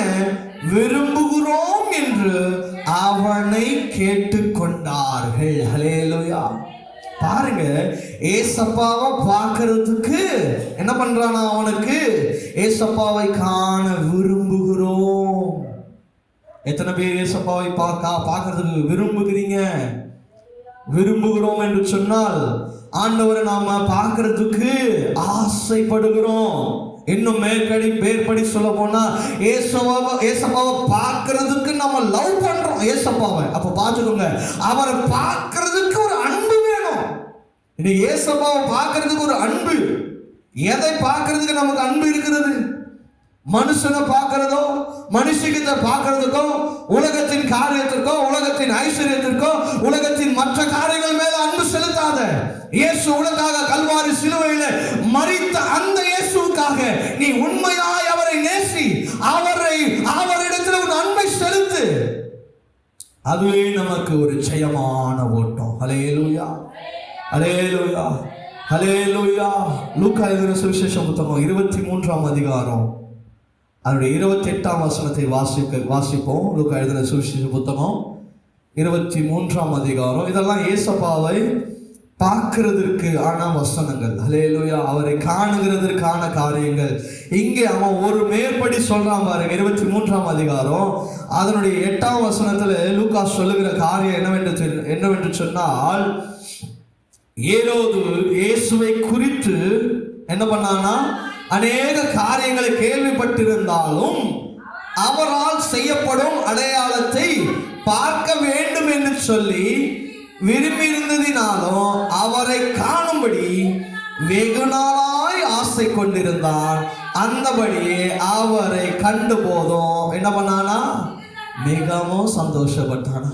விரும்புகிறோம் என்று அவனை கேட்டுக்கொண்டார்கள். ஹல்லேலூயா. பாருங்க, ஏசப்பாவை பார்க்கிறதுக்கு என்ன பண்றானா, அவனுக்கு ஏசப்பாவை காண விரும்புகிறோம். எத்தனை பேர் ஏசப்பாவை பார்க்கிறதுக்கு விரும்புகிறீங்க? விரும்புகிறோம் என்று சொன்னால் ஆண்டவரை நாம பார்க்கிறதுக்கு ஆசைப்படுகிறோம். இன்னும் மேற்படி சொல்ல போனா ஏசப்பாவை பார்க்கிறதுக்கு நம்ம லவ் பண்றோம் ஏசப்பாவை. அப்ப பார்த்துக்கோங்க, அவரை பார்க்கிறதுக்கு ஒரு அன்பு வேணும். இன்னைக்கு ஏசப்பாவை பார்க்கிறதுக்கு ஒரு அன்பு. எதை பார்க்கிறதுக்கு நமக்கு அன்பு இருக்கிறது? மனுஷனை பார்க்கிறதோ, மனுஷகிட்ட பார்க்கிறதுக்கோ, உலகத்தின் காரியத்திற்கோ, உலகத்தின் ஐஸ்வர்யத்திற்கோ, உலகத்தின் மற்ற காரியங்கள் மேல அன்பு செலுத்தாத. இயேசு உனக்காக கல்வாரி சிலுவையில மரித்த அந்த இயேசுவுக்காக நீ உண்மையாய் அவரை நேசி, அவரிடத்தில் ஒரு அன்பை செலுத்து. அதுவே நமக்கு ஒரு ஜெயமான ஓட்டம். ஹல்லேலூயா, ஹல்லேலூயா, ஹல்லேலூயா. லூக்கா எழுதின சுவிசேஷ புத்தகம் 23ஆம் அதிகாரம் அதனுடைய 28ஆம் வசனத்தை வாசிப்போம். லூக்கா எழுதின சுவிசேஷ புத்தகம் 23ஆம் அதிகாரம். இதெல்லாம் ஏசப்பாவை பார்க்கிறதற்கு ஆன வசனங்கள். ஹல்லேலூயா. அவரை காணுகிறதற்கான காரியங்கள். இங்கே அவன் ஒரு மேற்படி சொல்றான் பாருங்க. 23ஆம் அதிகாரம் அதனுடைய 8ஆம் வசனத்துல லூக்கா சொல்லுகிற காரியம் என்னவென்று சொன்னால், ஏரோது இயேசுவை குறித்து என்ன பண்ணானா, அநேக காரியங்களை கேள்விப்பட்டிருந்தாலும் அவரால் செய்யப்படும் அடையாளத்தை பார்க்க வேண்டும் என்று சொல்லி விரும்பியிருந்ததினாலும் அவரை காணும்படி வெகு நாளாய் ஆசை கொண்டிருந்தான். அந்தபடியே அவரை கண்டு போதும் என்ன பண்ணானா, மிகவும் சந்தோஷப்பட்டான்.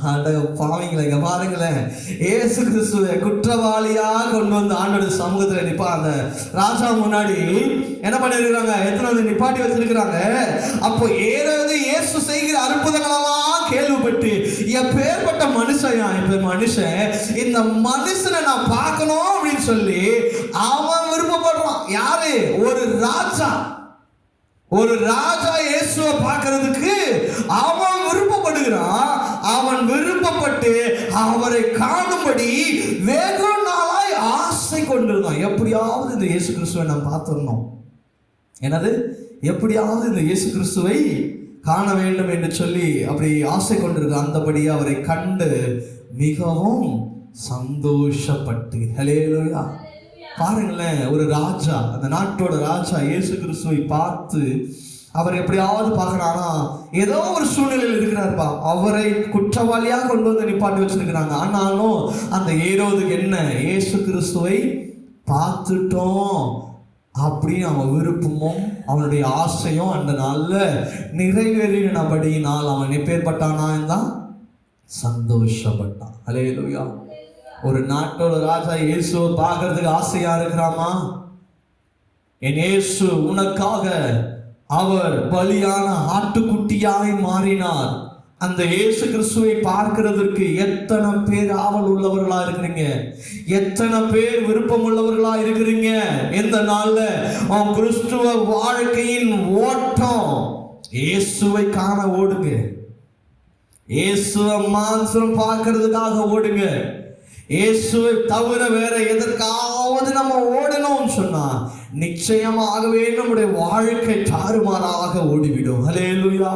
பாவீங்களா, இங்க பாருங்களேன், ஏசு கிறிஸ்துவை குற்றவாளியா கொண்டு வந்து ஆண்டோட சமூகத்துல நிப்பா அந்த ராஜா முன்னாடி என்ன பண்ணிருக்கிறாங்க, எத்தனை வந்து நிப்பாட்டி வச்சிருக்கிறாங்க. அப்போ ஏதாவது இயேசு செய்கிற அற்புதங்களெல்லாம் கேள்விப்பட்டு, எப்பேற்பட்ட மனுஷன், இந்த மனுஷனை நான் பார்க்கணும் அப்படின்னு சொல்லி அவன் விருப்பப்படுறான். யாரு? ஒரு ராஜா. ஒரு ராஜா இயேசுவை பார்க்கிறதுக்கு அவன் விருப்பப்படுகிறான். அவன் விருப்பப்பட்டு அவரை காணும்படி வெகு நாளாய் ஆசை கொண்டிருந்தான். எப்படியாவது இந்த இயேசு கிறிஸ்துவை நாம் பார்த்துடணும். என்னது? எப்படியாவது இந்த இயேசு கிறிஸ்துவை காண வேண்டும் என்று சொல்லி அப்படி ஆசை கொண்டிருக்க. அந்தபடியே அவரை கண்டு மிகவும் சந்தோஷப்பட்டு. ஹல்லேலூயா. பாருங்களேன், ஒரு ராஜா, அந்த நாட்டோட ராஜா இயேசு கிறிஸ்துவை பார்த்து அவர் எப்படியாவது பார்க்கறானா, ஏதோ ஒரு சூழ்நிலையில் இருக்கிறார்ப்பா. அவரை குற்றவாளியாக கொண்டு வந்து நிப்பாட்டி வச்சிருக்கிறாங்க. ஆனாலும் அந்த ஏரோதுக்கு என்ன, இயேசு கிறிஸ்துவை பார்த்துட்டோம் அப்படின்னு அவன் விருப்பமும் அவனுடைய ஆசையும் அந்த நாள்ல நிறைவேறினபடியினால் அவன் எப்பேற்பட்டானா தான் சந்தோஷப்பட்டான். ஹல்லேலூயா. ஒரு நாட்டோட ராஜா இயேசுவை பார்க்கறதுக்கு ஆசையா இருக்கிறாமா? என் இயேசு உனக்காக அவர் பலியான ஆட்டுக்குட்டியாய் மாறினார். அந்த இயேசு கிறிஸ்துவை பார்க்கிறதற்கு எத்தனை பேர் ஆவல் உள்ளவர்களா இருக்கிறீங்க? எத்தனை பேர் விருப்பம் உள்ளவர்களா இருக்கிறீங்க? இந்த நாள்ல உன் கிறிஸ்துவ வாழ்க்கையின் ஓட்டம் இயேசுவை காண ஓடுங்க. இயேசுவை மாத்திரம் பார்க்கிறதுக்காக ஓடுங்க. இயேசுவை தவிர வேற எதற்காவது நம்ம ஓடணும்னு சொன்னா நிச்சயமாகவே நம்முடைய வாழ்க்கை தாறுமாறாக ஓடிவிடும். ஹல்லேலூயா,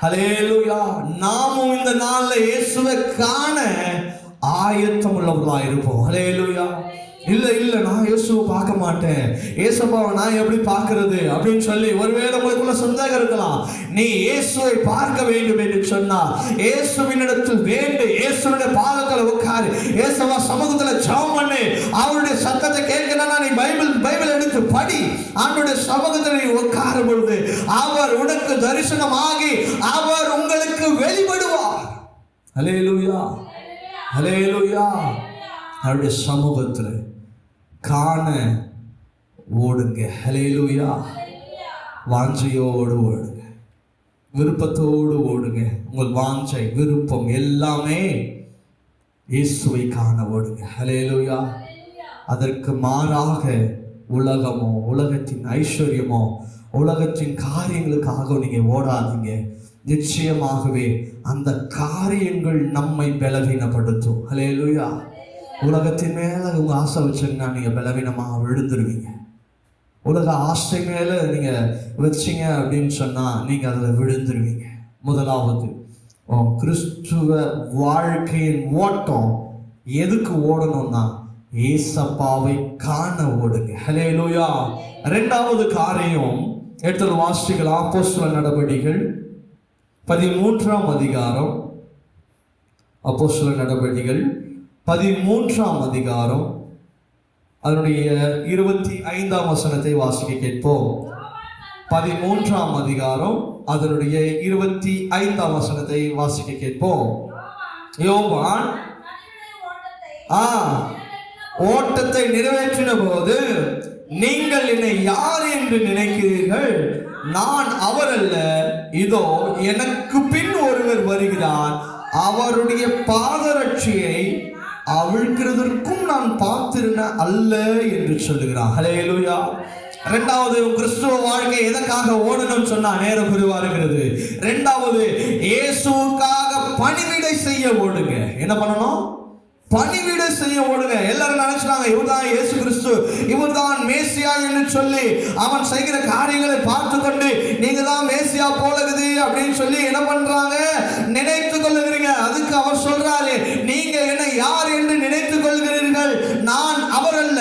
ஹல்லேலூயா. நாமும் இந்த நாள்ல இயேசுவை காண ஆயத்தம் உள்ளவர்களா இருப்போம். ஹல்லேலூயா. இல்ல நான் இயேசுவை பார்க்க மாட்டேன், இயேசுப்பாவை நான் எப்படி பார்க்கிறது அப்படின்னு சொல்லி ஒருவேளை உங்களுக்குள்ள சந்தேகம் இருக்கலாம். நீ இயேசுவை பார்க்க வேண்டும் என்று சொன்னா இயேசுவினிடத்தில் வேண்டு, இயேசுவினுடைய பாதத்துல உட்காரு, இயேசுவா சமூகத்துல ஜெபம் பண்ணு. அவருடைய சத்தத்தை கேட்கணும்னா நீ பைபிள் எடுத்து படி. அவருடைய சமூகத்தில் நீ உட்காரும் பொழுது அவர் உனக்கு தரிசனமாகி அவர் உங்களுக்கு வெளிப்படுவார். ஹல்லேலூயா, ஹல்லேலூயா. அவருடைய சமூகத்தில் காண ஓடுங்க. ஹல்லேலூயா. வாஞ்சையோடு ஓடுங்க, விருப்பத்தோடு ஓடுங்க. உங்கள் வாஞ்சை விருப்பம் எல்லாமே இயேசுவை காண ஓடுங்க. ஹல்லேலூயா. அதற்கு மாறாக உலகமோ, உலகத்தின் ஐஸ்வர்யமோ, உலகத்தின் காரியங்களுக்காக நீங்க ஓடாதீங்க. நிச்சயமாகவே அந்த காரியங்கள் நம்மை பலவீனப்படுத்தும். ஹல்லேலூயா. உலகத்தின் மேல உங்க ஆசை வச்சீங்கன்னா நீங்க பலவீனமாக விழுந்துருவீங்க. உலக ஆசை மேல நீங்க வச்சீங்க அப்படின்னு சொன்னா நீங்க அதுல விழுந்துருவீங்க. முதலாவது கிறிஸ்துவ வாழ்க்கையின் ஓட்டம் எதுக்கு ஓடணும்னா ஏசப்பாவை காண ஓடுங்க. ஹல்லேலூயா. இரண்டாவது காரியம் எடுத்து வாசிக்கலாம். அப்போஸ்தலர் நடபடிகள் 13ஆம் அதிகாரம். அப்போஸ்தலர் நடபடிகள் 13ஆம் அதிகாரம் அதனுடைய 25ஆம் வசனத்தை வாசிக்க கேட்போம். 13ஆம் அதிகாரம் அதனுடைய 25ஆம் வசனத்தை வாசிக்க கேட்போம். யோவான் ஓட்டத்தை நிறைவேற்றின போது, நீங்கள் என்னை யார் என்று நினைக்கிறீர்கள்? நான் அவர் அல்ல, இதோ எனக்கு பின் ஒருவர் வருகிறார், அவருடைய பாதரட்சியை அவிழ்க்கிறதற்கும் நான் பார்த்திருந்தேன் அல்ல என்று சொல்லுகிறார். ஹல்லேலூயா. இரண்டாவது, கிறிஸ்துவ வாழ்க்கை எதற்காக ஓடணும்னு சொன்னா நேரம் குறைவா இருக்கிறது. இரண்டாவது, இயேசுவுக்காக பணிவிடை செய்ய ஓடுங்க. என்ன பண்ணணும்? பணிவிடை செய்ய ஓடுங்க. எல்லாரும் நினைச்சாங்க இவர்தான் இயேசு கிறிஸ்து, இவர்தான் மேசியா என்று சொல்லி அவன் செய்கிற காரியங்களை பார்த்து கொண்டு நீங்க தான் மேசியா போலகுது அப்படின்னு சொல்லி என்ன பண்றாங்க? நினைத்து கொள்ளுகிறீங்க. அதுக்கு அவர் சொல்றாரு, நீங்க என்ன யார் என்று நினைத்துக் கொள்கிறீர்கள்? நான் அவர் அல்ல,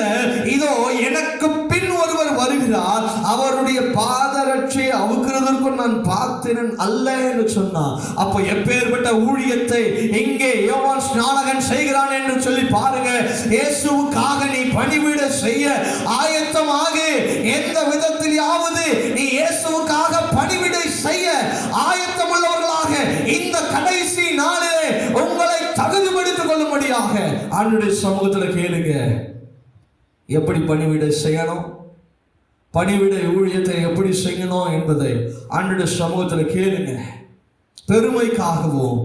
இதோ எனக்கு பின் ஒருவர் வருகிறார், அவருடைய பாதரட்சியை அவுக்கிறதற்கும் நான் பார்த்தேன் அல்ல என்று சொன்னார். அப்ப எப்பேற்பட்ட ஊழியத்தை இங்கே யோவான் ஸ்நானகன் செய்கிறான் என்று சொல்லி பாருங்க. இயேசுவுக்காக நீ பணிவிடை செய்ய ஆயத்தமாக, எந்த விதத்திலாவது நீ இயேசுவுக்காக பணிவிடை செய்ய ஆயத்தம் உள்ளவர்களாக இந்த கடைசி நாளிலே உங்களை தகுதிப்படுத்திக் கொள்ளும்படியாக ஆண்டவருடைய சமூகத்தில் கேளுங்க. எப்படி பணிவிடை செய்யணும், பணிவிடை ஊழியத்தை எப்படி செய்யணும் என்பதை ஆண்டவருடைய சமூகத்தில் கேளுங்க. பெருமைக்காகவும்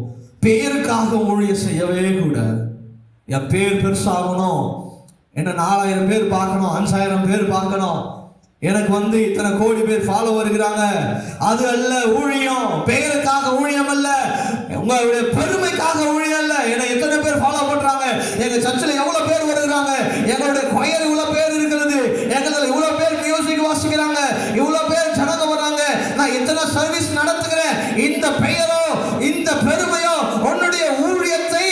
பேருக்காகவும் ஊழியம் செய்யவே கூடாது. என் பேர் பெருசாகணும், என்ன 4000 பேர் பார்க்கணும், 5000 பேர் பார்க்கணும், எனக்கு இத்தனை கோடி பேர் ஃபாலோ வருகிறாங்க, அது அல்ல ஊழியம். பெயருக்காக ஊழியம் அல்ல, உங்களுடைய பெருமைக்காக ஊழியம் அல்ல. என்னை எத்தனை பேர் ஃபாலோ பண்றாங்க, எங்க சர்ச்சில் எவ்வளவு பேர் வருகிறாங்க, எங்களுடைய கொயர் இவ்வளவு பேர் இருக்கிறது, எங்களுக்கு இவ்வளவு பேர் மியூசிக் வாசிக்கிறாங்க, இவ்வளவு பேர் ஜனங்க வராங்க, நான் எத்தனை சர்வீஸ் நடத்துகிறேன். இந்த பெயரோ இந்த பெருமையோ உன்னுடைய ஊழியத்தை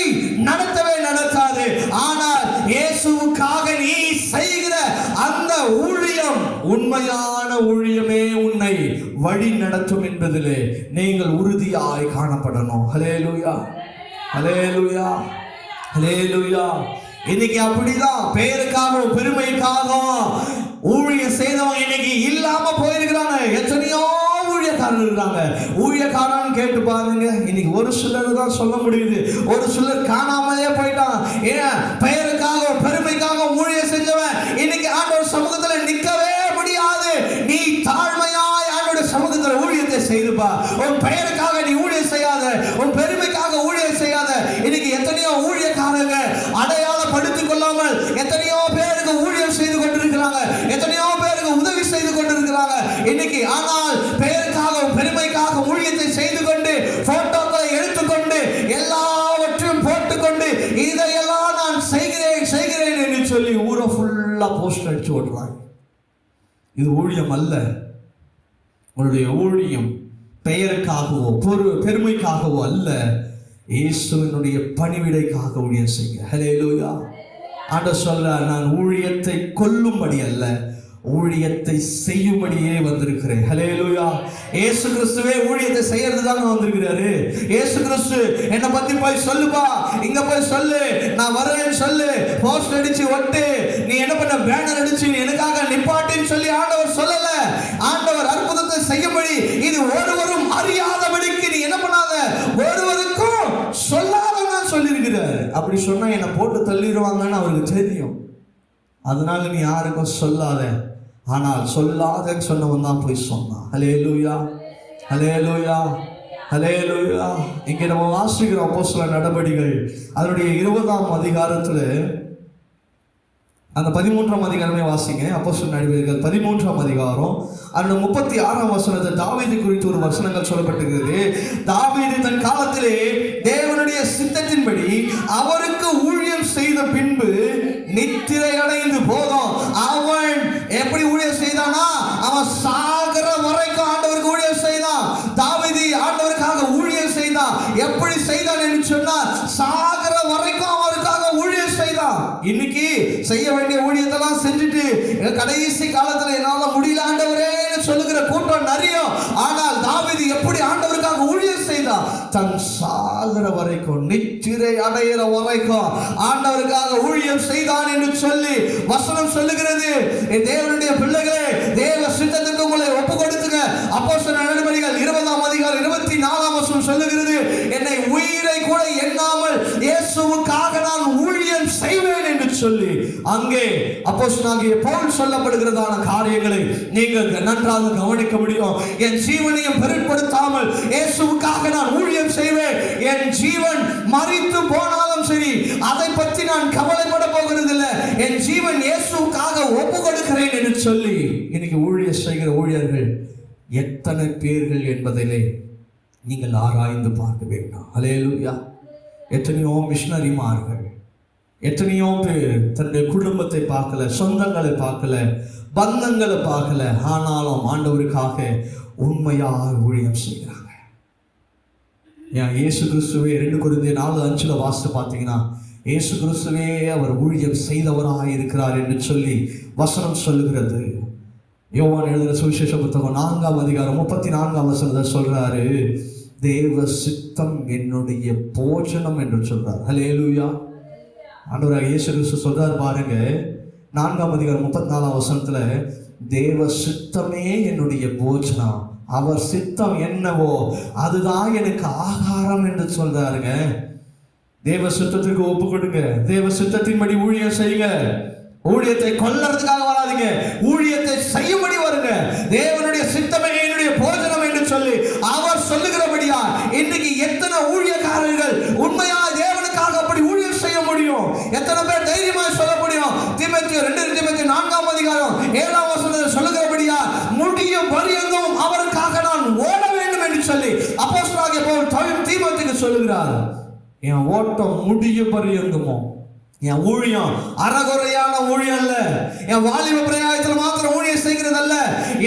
நடத்தவே நடத்தாது. ஆனால் இயேசுவுக்காக நீ செய்கிற அந்த ஊழியம், உண்மையான ஊழியமே உன்னை வழி நடத்தும் என்பதிலே நீங்கள் உறுதியாய் காணப்படணும். ஹல்லேலூயா, ஹல்லேலூயா, ஹல்லேலூயா. இன்னைக்கு அப்படிதான் பெயருக்காகவும் பெருமைக்காகவும் ஊழியம் செய்தவங்க இன்னைக்கு இல்லாம போயிருக்கிறாங்க. எத்தனையோ ஊழியக்காரன் இருக்கிறாங்க. ஊழியக்காரன் கேட்டு பாருங்க, இன்னைக்கு ஒரு சிலர் தான் சொல்ல முடியுது, ஒரு சிலர் காணாமலே போயிட்டான். ஏன்? பெயருக்காக பெருமைக்காக ஊழியம் செஞ்சவன் இன்னைக்கு ஆண்டவர் சமூகத்தில் நிற்கவே முடியாது. நீ தாழ்மையாய் ஆண்டவர் சமூகத்தில் ஊழியத்தை செய்துப்பா. உன் பெயருக்காக நீ ஊழியம் செய்யாத, உன் பெருமைக்காக ஊழியம் செய்யாத. இன்னைக்கு எத்தனையோ ஊழியக்காரங்க அடையாளப்படுத்திக் கொள்ளாமல் எத்தனையோ பேருக்கு ஊழியம் செய்து கொண்டிருக்கிறாங்க, எத்தனையோ பேருக்கு உதவி செய்து கொண்டிருக்கிறாங்க இன்னைக்கு. ஆனால் பெயருக்காக பெருமைக்காக ஊழியத்தை செய்து கொண்டு போட்டோக்களை எடுத்துக்கொண்டு எல்லாவற்றையும் போட்டுக்கொண்டு இதையெல்லாம் நான் செய்கிறேன் செய்கிறேன் என்று சொல்லி ஊரை ஃபுல்லா போஸ்ட் அடிச்சு ஓடுறாங்க. இது ஊழியம் அல்ல. உங்களுடைய ஊழியம் பெயருக்காகவோ பெருமைக்காகவோ அல்ல, இயேசுவினுடைய பணிவிடைக்காக ஊழியம் செய்யுங்க. ஹல்லேலூயா. ஆண்டவர் சொல்றார், நான் ஊழியத்தை கொல்லும்படி அல்ல, ஊழியத்தை செய்யும்படியே வந்திருக்கிறேன். ஹல்லேலூயா. இயேசு கிறிஸ்துவே ஊழியத்தை செய்யறதுதான் வந்திருக்கிறாரு. இயேசு கிறிஸ்து என்னை பத்தி போய் சொல்லுப்பா, இங்க போய் சொல்லு, நான் வரேன்னு சொல்லு, போஸ்ட் அடிச்சு ஒட்டு, நீ என்ன பண்ண பேனர் அடிச்சு எனக்காக நிப்பாட்டின்னு சொல்லி ஆண்டவர் சொல்லல. ஆண்டவர் அற்புதத்தை செய்யும்படி இது ஒருவரும் அறியாதபடிக்கு நீ என்ன பண்ணாத, ஒருவருக்கும் சொல்லாதன்னு சொல்லியிருக்கிறார். அப்படி சொன்னா என்னை போட்டு தள்ளிடுவாங்கன்னு அவருக்கு தெரியும். அதனால நீ யாருக்கும் சொல்லாத. ஆனால் சொல்லாதன்னு சொன்னவன் தான் போய் சொன்னான். ஹல்லேலூயா, ஹல்லேலூயா, ஹல்லேலூயா. இங்கே நம்ம வாசிக்கிறோம் அப்போஸ்தலர் நடபடிகள் அதனுடைய 20ஆம் அதிகாரத்துல அந்த 13ஆம் அதிகாரமே வாசிங்க. அப்போஸ்தலர் நடபடிகள் 13ஆம் அதிகாரம் அந்த 36ஆம் வசனத்தை தாவீது குறித்து ஒரு வசனங்கள் சொல்லப்பட்டிருக்கிறது. தாவீது தன் காலத்திலே தேவனுடைய சித்தத்தின்படி அவருக்கு ஊழியம் செய்த பின்பு நித்திரை அடைந்து போதும். அவன் எப்படி ஊழியம் செய்தானா, அவன் சாகர வரைக்கும் ஆண்டவருக்கு ஊழியம் செய்தான். தாவீது ஆண்டவருக்காக ஊழியம் செய்தான். எப்படி செய்தான் என்று சொன்னால், சாகர வரைக்கும் அவருக்காக ஊழியம் செய்தான். இன்னைக்கு செய்ய வேண்டிய ஊழியத்தெல்லாம் செஞ்சுட்டு கடைசி காலத்துல என்னால முடியல ஆண்டவரே சொல்லுகிற கூட்டம் நிறைய. ஆனால் தாவீது எப்படி ஆண்டவருக்காக ஊழியம் செய்தான், தன் சாகர வரைக்கும் நித்திரை அடைகிற வரைக்கும் ஆண்டவருக்காக ஊழியம் செய்தான் என்று சொல்லி வசனம் சொல்லுகிறது. தேவனுடைய பிள்ளைகளே, தேவ சித்தத்துக்கு உங்களை ஒப்பு கொடுத்துங்க. அப்போஸ்தலர் நடபடிகள் 20ஆம் அதிகாரம் 24ஆம் வசனம் சொல்லுகிறது, என்னை உயிரை கூட எண்ணாமல் இயேசுவுக்காக நான் ஊழியம் செய்வேன் என்று சொல்லி அங்கே அப்போஸ்தலனாகிய பவுல் சொல்லப்படுகிறதான காரியங்களை நீங்கள் நன்றாக கவனிக்க முடியும். என் ஜீவனையும் பொருட்படுத்தாமல் இயேசுவுக்காக நான் ஊழியம் செய்வேன். என் ஜீவன் மரித்து போனாலும் சரி, அதை பற்றி நான் கவலைப்பட போகிறதில்லை. என் ஜீவன் இயேசுவுக்காக ஒப்பு கொடுக்கிறேன் என்று சொல்லி இன்னைக்கு ஊழியம் செய்கிற ஊழியர்கள் எத்தனை பேர்கள் என்பதிலே நீங்கள் ஆராய்ந்து பார்க்க வேண்டும். ஹல்லேலூயா. எத்தனையோ மிஷனரிமார்கள், எத்தனையோ பேர் தன்னுடைய குடும்பத்தை பார்க்கல, சொந்தங்களை பார்க்கல, பந்தங்களை பார்க்கல, ஆனாலும் ஆண்டவருக்காக உண்மையாக ஊழியம் செய்கிறாங்க. இயேசு கிறிஸ்துவே 2 கொரிந்தியர் 4:5 வாசித்து பார்த்தீங்கன்னா, இயேசு கிறிஸ்துவே அவர் ஊழியம் செய்தவராக இருக்கிறார் என்று சொல்லி வசனம் சொல்லுகிறது. யோவான் எழுதின சுவிசேஷ புத்தகம் 4ஆம் அதிகாரம் 34ஆம் வசனத்தை சொல்றாரு, தேவ சித்தம் என்னுடைய போஜனம் என்று சொல்றார். ஹல்லேலூயா. ஆண்டவராகிய இயேசு கிறிஸ்து சொல்றார் பாருங்க, 4ஆம் அதிகாரம் 34ஆம் வசனத்துல, தேவ சித்தமே என்னுடைய போஜனம், அவர் சித்தம் என்னவோ அதுதான் எனக்கு ஆகாரம் என்று சொல்றாருங்க. தேவ சித்தத்துக்கு ஒப்பு கொடுங்க. தேவ சித்தத்தின்படி ஊழியம் செய்யுங்க. ஊழியத்தை கொல்லறதுக்காக வராதீங்க, ஊழியத்தை செய்யும்படி வருங்க. தேவனுடைய சித்தமே என்னுடைய போஜனம் என்று சொல்லி அவர் சொல்லுகிறபடியா இன்னைக்கு எத்தனை ஊழியக்காரர்கள் உண்மையா தேவனுக்காக அப்படி ஊழியம் செய்ய முடியும்? எத்தனை பேர் தைரியமாக சொல்ல முடியும்? தீமோத்தேயு 2 தீமோத்தேயு 4ஆம் அதிகாரம் 7ஆம் வசனத்தில் சொல்லுகிறபடி சொல்லுகிறார், என் ஓட்டம் முடிய பரியந்தமோ, என் ஊழியம் அறகுறையான ஊழியம் அல்ல, என் வாலிப பிரயாயத்தில் மாத்திரம் ஊழியம் செய்கிறது அல்ல,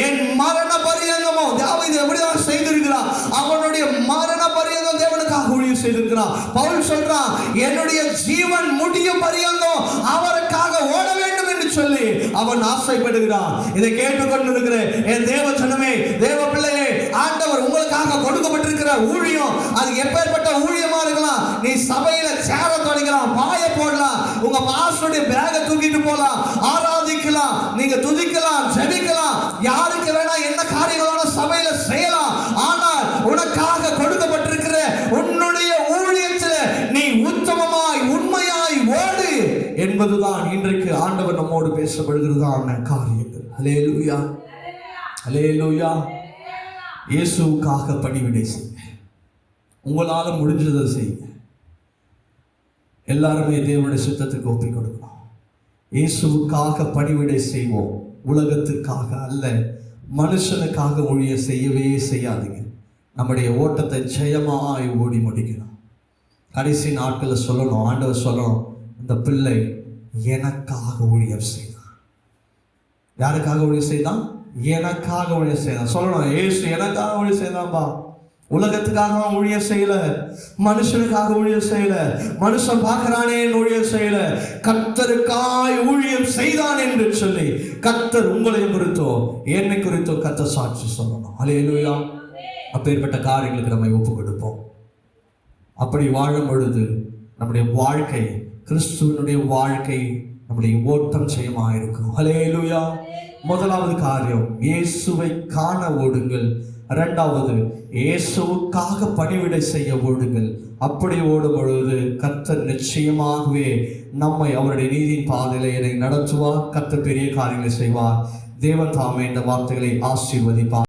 என் மரண பரியந்தமோ. தாவீது எப்படிதான் செய்திருக்கிறான்? அவனுடைய மரண பரியந்தம் தேவனுக்காக ஊழியம் செய்திருக்கிறான். பவுல் சொல்றான், என்னுடைய ஜீவன் முடிய பரியந்தம் அவருக்காக ஓட வேண்டும் என்று சொல்லி அவன் ஆசைப்படுகிறான். இதை கேட்டுக்கொண்டிருக்கிற என் தேவ ஜனமே, தேவ பிள்ளையே, ஆண்டவர் உங்களுக்காக கொடுக்கப்பட்டிருக்கிற ஊழியம் அது எப்பேற்பட்ட ஊழியமா இருக்கலாம். நீ சபையில சேர தொடங்கலாம், பாய போடலாம், உங்க பாஸ்டருடைய பேக்கை தூக்கிட்டு போலாம், ஆராதிக்கலாம், நீங்க துதிக்கலாம், ஜெபிக்கலாம், யாருக்கு வேணா என்ன காரியங்களோட சபையில செய்யலாம். ஆனால் உனக்காக கொடுக்கப்பட்டிருக்கிற உன்னுடைய ஊழியத்தில் நீ உத்தமமாய் உண்மையாய் ஓடு என்பதுதான் இன்றைக்கு ஆண்டவர் நம்மோடு பேசப்படுகிறதான காரியங்கள். அல்லேலூயா, அல்லேலூயா. இயேசுவுக்காக பணிவிடை செய்ய, உங்களால முடிஞ்சதை செய்ய. எல்லாருமே தேவனுடைய சித்தத்துக்கு ஒப்பிக் கொடுக்கணும். இயேசுவுக்காக பணிவிடை செய்வோம், உலகத்துக்காக அல்ல. மனுஷனுக்காக ஊழிய செய்யவே செய்யாதீங்க. நம்முடைய ஓட்டத்தை ஜெயமாய் ஓடி முடிக்கணும். கடைசி நாட்களில் சொல்லணும், ஆண்டவர் சொல்லணும், இந்த பிள்ளை எனக்காக ஊழியம் செய்தான். யாருக்காக ஊழியம் செய்தான்? எனக்காக ஊழியம் செய்தான். சொல்லணும், இயேசு எனக்காக ஊழியம் செய்தான்பா. உலகத்துக்காக ஊழியம் செய்யல, மனுஷனுக்காக ஊழியம் செய்யல, மனுஷன் பார்க்கிறானே ஊழியம் செய்யல, கர்த்தருக்காய் ஊழியம் செய்தான் என்று சொல்லி கர்த்தர் உங்களை குறித்தோ என்னை குறித்தோ கர்த்தர் சாட்சி சொல்லணும். அல்லேலூயா. அப்பேற்பட்ட காரியங்களுக்கு நம்மை ஒப்பு கொடுப்போம். அப்படி வாழும் பொழுது நம்முடைய வாழ்க்கை கிறிஸ்துவனுடைய வாழ்க்கை, நம்முடைய ஓட்டம் செய்யமாயிருக்கும். அல்லேலூயா. முதலாவது காரியம், இயேசுவை காண ஓடுங்கள். இரண்டாவது, இயேசுவுக்காக பணிவிடை செய்ய ஓடுங்கள். அப்படி ஓடும் பொழுது கர்த்தர் நிச்சயமாகவே நம்மை அவருடைய நீதியின் பாதையிலே நடத்துவார். கர்த்தர் பெரிய காரியங்களை செய்வார். தேவன் தாமே இந்த வார்த்தைகளை ஆசீர்வதிப்பார்.